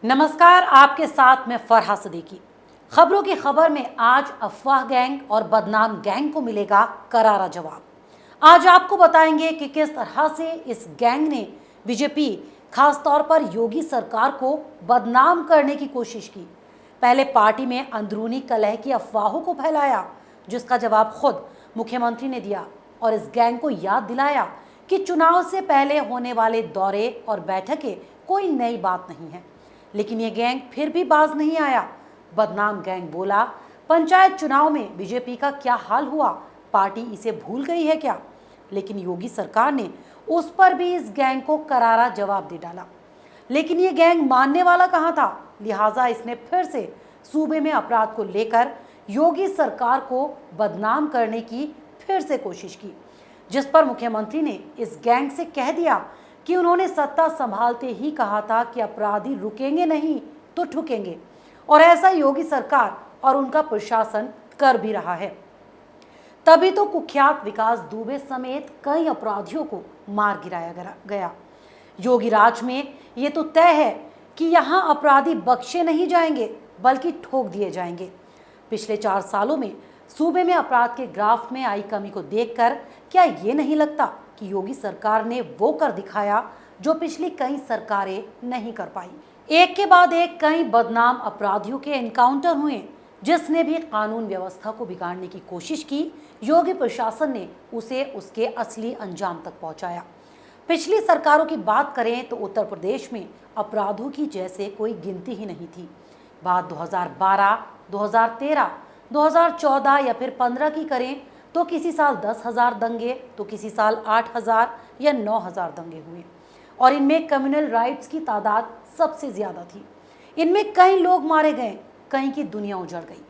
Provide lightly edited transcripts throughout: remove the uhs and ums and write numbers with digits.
नमस्कार, आपके साथ मैं फरहा सदीकी। खबरों की खबर में आज अफवाह गैंग और बदनाम गैंग को मिलेगा करारा जवाब। आज आपको बताएंगे कि किस तरह से इस गैंग ने बीजेपी, खासतौर पर योगी सरकार को बदनाम करने की कोशिश की। पहले पार्टी में अंदरूनी कलह की अफवाहों को फैलाया, जिसका जवाब खुद मुख्यमंत्री ने दिया और इस गैंग को याद दिलाया कि चुनाव से पहले होने वाले दौरे और बैठकें कोई नई बात नहीं है। लेकिन ये गैंग फिर भी बाज नहीं आया। बदनाम गैंग बोला, पंचायत चुनाव में बीजेपी का क्या हाल हुआ, पार्टी इसे भूल गई है क्या? लेकिन योगी सरकार ने उस पर भी इस गैंग को करारा जवाब दे डाला। लेकिन ये गैंग मानने वाला कहाँ था, लिहाजा इसने फिर से सूबे में अपराध को लेकर योगी सरकार को बदनाम करने की फिर से कोशिश की, जिस पर मुख्यमंत्री ने इस गैंग से कह दिया कि उन्होंने सत्ता संभालते ही कहा था कि अपराधी रुकेंगे नहीं तो ठुकेंगे, और ऐसा योगी सरकार और उनका प्रशासन कर भी रहा है। तभी तो कुख्यात विकास दुबे समेत कई अपराधियों को मार गिराया गया। योगी राज में ये तो तय है कि यहाँ अपराधी बख्शे नहीं जाएंगे बल्कि ठोक दिए जाएंगे। पिछले 4 सालों में सूबे में अपराध के ग्राफ में आई कमी को देखकर क्या ये नहीं लगता कि योगी सरकार ने वो कर दिखाया जो पिछली कई सरकारें नहीं कर पाई? एक के बाद एक कई बदनाम अपराधियों के एनकाउंटर हुए, जिसने भी कानून व्यवस्था को बिगाड़ने की कोशिश की, योगी प्रशासन ने उसे उसके असली अंजाम तक पहुंचाया। पिछली सरकारों की बात करें तो उत्तर प्रदेश में अपराधों की जैसे कोई गिनती ही नहीं थी। बात 2012, 2013, 2014 या फिर 15 की करें तो किसी साल 10,000 दंगे तो किसी साल 8,000 या 9,000 दंगे हुए, और इनमें कम्युनल राइट्स की तादाद सबसे ज्यादा थी। इनमें कई लोग मारे गए, कहीं की दुनिया उजड़ गई।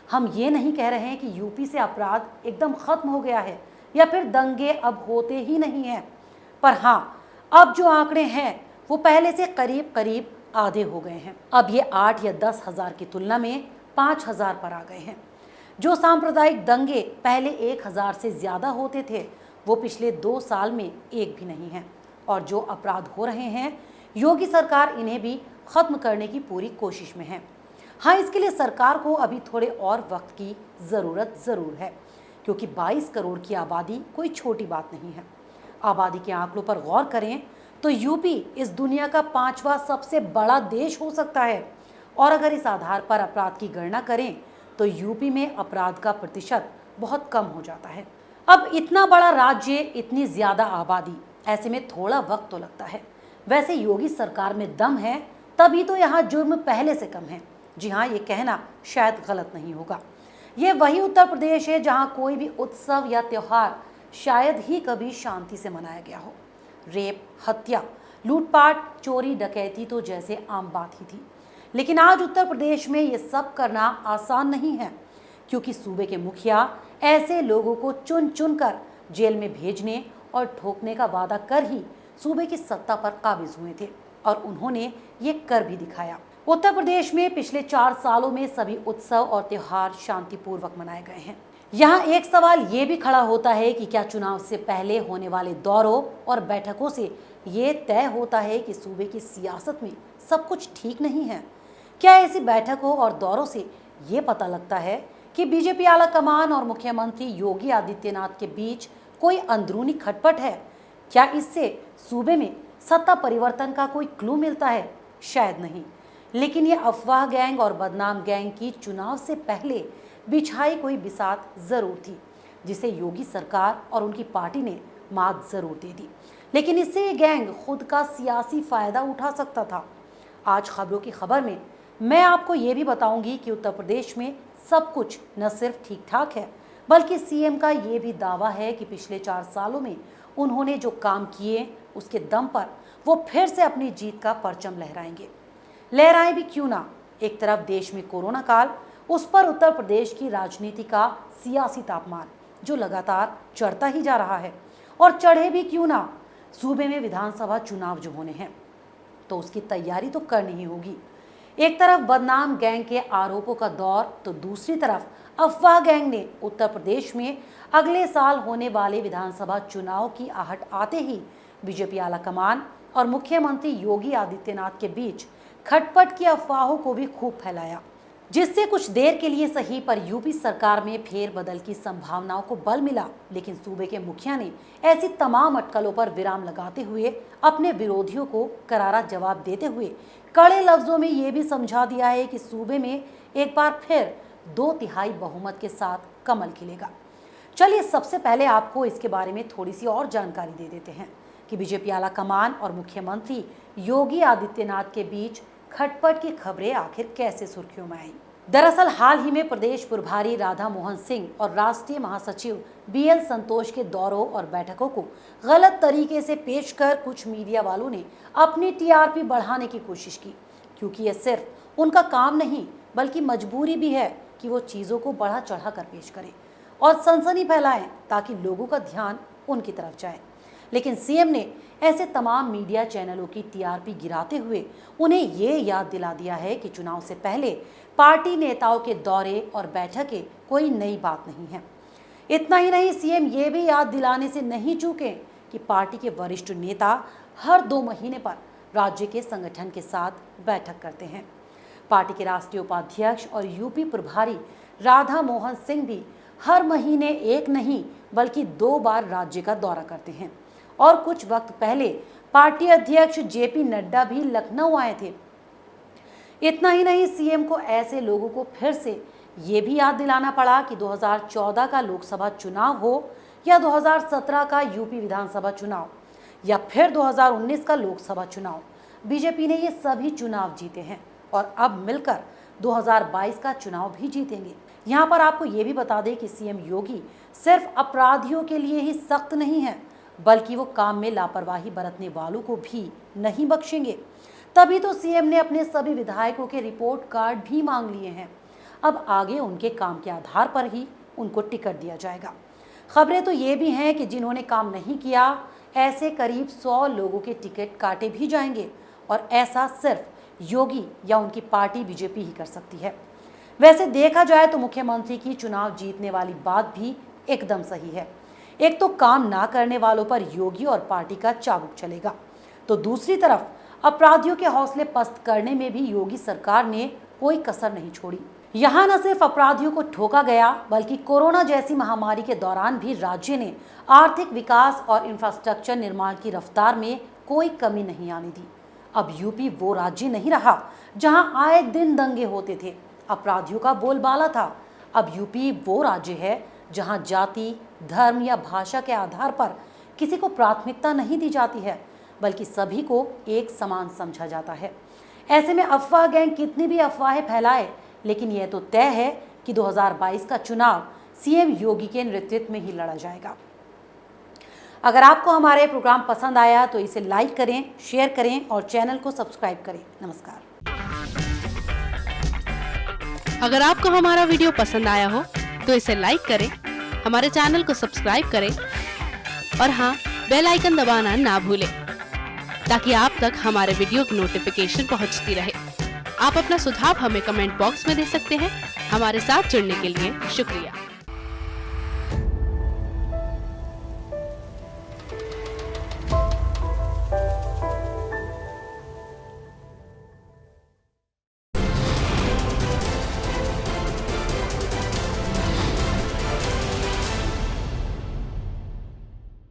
हम ये नहीं कह रहे हैं कि यूपी से अपराध एकदम खत्म हो गया है या फिर दंगे अब होते ही नहीं हैं, पर हाँ, अब जो आंकड़े हैं वो पहले से करीब करीब आधे हो गए हैं। अब ये 8 या 10,000 की तुलना में 5,000 पर आ गए हैं। जो सांप्रदायिक दंगे पहले 1,000 से ज्यादा होते थे, वो पिछले 2 साल में एक भी नहीं है। और जो अपराध हो रहे हैं, योगी सरकार इन्हें भी खत्म करने की पूरी कोशिश में है। हाँ, इसके लिए सरकार को अभी थोड़े और वक्त की जरूरत जरूर है, क्योंकि 22 करोड़ की आबादी कोई छोटी बात नहीं है। आबादी के आंकड़ों पर गौर करें तो यूपी इस दुनिया का 5वां सबसे बड़ा देश हो सकता है, और अगर इस आधार पर अपराध की गणना करें तो यूपी में अपराध का प्रतिशत बहुत कम हो जाता है। अब इतना बड़ा राज्य, इतनी ज्यादा आबादी, ऐसे में थोड़ा वक्त तो लगता है। वैसे योगी सरकार में दम है, तभी तो यहाँ जुर्म पहले से कम है। जी हाँ, ये कहना शायद गलत नहीं होगा। ये वही उत्तर प्रदेश है जहाँ कोई भी उत्सव या त्योहार शायद ही कभी शांति से मनाया गया हो। रेप, हत्या, लूटपाट, चोरी, डकैती तो जैसे आम बात ही थी। लेकिन आज उत्तर प्रदेश में ये सब करना आसान नहीं है, क्योंकि सूबे के मुखिया ऐसे लोगों को चुन चुन कर जेल में भेजने और ठोकने का वादा कर ही सूबे की सत्ता पर काबिज हुए थे, और उन्होंने ये कर भी दिखाया। उत्तर प्रदेश में पिछले 4 सालों में सभी उत्सव और त्योहार शांतिपूर्वक मनाए गए हैं। यहाँ एक सवाल ये भी खड़ा होता है कि क्या चुनाव से पहले होने वाले दौरों और बैठकों से ये तय होता है कि सूबे की सियासत में सब कुछ ठीक नहीं है? क्या ऐसी बैठकों और दौरों से ये पता लगता है कि बीजेपी आला कमान और मुख्यमंत्री योगी आदित्यनाथ के बीच कोई अंदरूनी खटपट है? क्या इससे सूबे में सत्ता परिवर्तन का कोई क्लू मिलता है? शायद नहीं। लेकिन ये अफवाह गैंग और बदनाम गैंग की चुनाव से पहले बिछाई कोई बिसात जरूर थी, जिसे योगी सरकार और उनकी पार्टी ने मात जरूर दे दी। लेकिन इससे ये गैंग खुद का सियासी फायदा उठा सकता था। आज खबरों की खबर में मैं आपको ये भी बताऊंगी कि उत्तर प्रदेश में सब कुछ न सिर्फ ठीक ठाक है, बल्कि सीएम का ये भी दावा है कि पिछले 4 सालों में उन्होंने जो काम किए उसके दम पर वो फिर से अपनी जीत का परचम लहराएंगे। लहराएं भी क्यों ना। एक तरफ देश में कोरोना काल, उस पर उत्तर प्रदेश की राजनीति का सियासी तापमान जो लगातार चढ़ता ही जा रहा है, और चढ़े भी क्यों ना। सूबे में विधानसभा चुनाव जो होने हैं, तो उसकी तैयारी तो करनी ही होगी। एक तरफ बदनाम गैंग के आरोपों का दौर, तो दूसरी तरफ अफवाह गैंग ने उत्तर प्रदेश में अगले साल होने वाले विधानसभा चुनाव की आहट आते ही बीजेपी आला कमान और मुख्यमंत्री योगी आदित्यनाथ के बीच खटपट की अफवाहों को भी खूब फैलाया, जिससे कुछ देर के लिए सही पर यूपी सरकार में फेरबदल की संभावनाओं को बल मिला। लेकिन सूबे के मुखिया ने ऐसी तमाम अटकलों पर विराम लगाते हुए अपने विरोधियों को करारा जवाब देते हुए कड़े लफ्जों में ये भी समझा दिया है कि सूबे में एक बार फिर 2/3 बहुमत के साथ कमल खिलेगा। चलिए सबसे पहले आपको इसके बारे में थोड़ी सी और जानकारी दे देते हैं कि बीजेपी आला कमान और मुख्यमंत्री योगी आदित्यनाथ के बीच खटपट की खबरें आखिर कैसे सुर्खियों में आई। दरअसल हाल ही में प्रदेश प्रभारी राधा मोहन सिंह और राष्ट्रीय महासचिव BL संतोष के दौरों और बैठकों को गलत तरीके से पेश कर कुछ मीडिया वालों ने अपनी TRP बढ़ाने की कोशिश की, क्योंकि यह सिर्फ उनका काम नहीं बल्कि मजबूरी भी है कि वो चीज़ों को बढ़ा चढ़ा कर पेश करें और सनसनी फैलाएं ताकि लोगों का ध्यान उनकी तरफ जाए। लेकिन सीएम ने ऐसे तमाम मीडिया चैनलों की TRP गिराते हुए उन्हें ये याद दिला दिया है कि चुनाव से पहले पार्टी नेताओं के दौरे और बैठकें कोई नई बात नहीं है। इतना ही नहीं, सीएम ये भी याद दिलाने से नहीं चूके कि पार्टी के वरिष्ठ नेता हर 2 महीने पर राज्य के संगठन के साथ बैठक करते हैं। पार्टी के राष्ट्रीय उपाध्यक्ष और यूपी प्रभारी राधा मोहन सिंह भी हर महीने एक नहीं बल्कि 2 बार राज्य का दौरा करते हैं और कुछ वक्त पहले पार्टी अध्यक्ष JP नड्डा भी लखनऊ आए थे। इतना ही नहीं, सीएम को ऐसे लोगों को फिर से ये भी याद दिलाना पड़ा कि 2014 का लोकसभा चुनाव हो या 2017 का यूपी विधानसभा चुनाव या फिर 2019 का लोकसभा चुनाव, बीजेपी ने ये सभी चुनाव जीते हैं और अब मिलकर 2022 का चुनाव भी जीतेंगे। यहाँ पर आपको ये भी बता दें कि सीएम योगी सिर्फ अपराधियों के लिए ही सख्त नहीं है बल्कि वो काम में लापरवाही बरतने वालों को भी नहीं बख्शेंगे। तभी तो सीएम ने अपने सभी विधायकों के रिपोर्ट कार्ड भी मांग लिए हैं। अब आगे उनके काम के आधार पर ही उनको टिकट दिया जाएगा। खबरें तो ये भी हैं कि जिन्होंने काम नहीं किया ऐसे करीब 100 लोगों के टिकट काटे भी जाएंगे और ऐसा सिर्फ योगी या उनकी पार्टी बीजेपी ही कर सकती है। वैसे देखा जाए तो मुख्यमंत्री की चुनाव जीतने वाली बात भी एकदम सही है। एक तो काम ना करने वालों पर योगी और पार्टी का चाबुक चलेगा, तो दूसरी तरफ अपराधियों के हौसले पस्त करने में भी योगी सरकार ने कोई कसर नहीं छोड़ी। यहाँ न सिर्फ अपराधियों को ठोका गया बल्कि कोरोना जैसी महामारी के दौरान भी राज्य ने आर्थिक विकास और इंफ्रास्ट्रक्चर निर्माण की रफ्तार में कोई कमी नहीं आने दी। अब यूपी वो राज्य नहीं रहा जहां आए दिन दंगे होते थे, अपराधियों का बोलबाला था। अब यूपी वो राज्य है जहां जाति, धर्म या भाषा के आधार पर किसी को प्राथमिकता नहीं दी जाती है बल्कि सभी को एक समान समझा जाता है। ऐसे में अफवाह गैंग कितनी भी अफवाहें फैलाए, लेकिन यह तो तय है कि 2022 का चुनाव सीएम योगी के नेतृत्व में ही लड़ा जाएगा। अगर आपको हमारे प्रोग्राम पसंद आया तो इसे लाइक करें, शेयर करें और चैनल को सब्सक्राइब करें। नमस्कार। अगर आपको हमारा वीडियो पसंद आया हो तो इसे लाइक करें, हमारे चैनल को सब्सक्राइब करें और हाँ, बेल आइकन दबाना ना भूलें ताकि आप तक हमारे वीडियो की नोटिफिकेशन पहुंचती रहे। आप अपना सुझाव हमें कमेंट बॉक्स में दे सकते हैं। हमारे साथ जुड़ने के लिए शुक्रिया।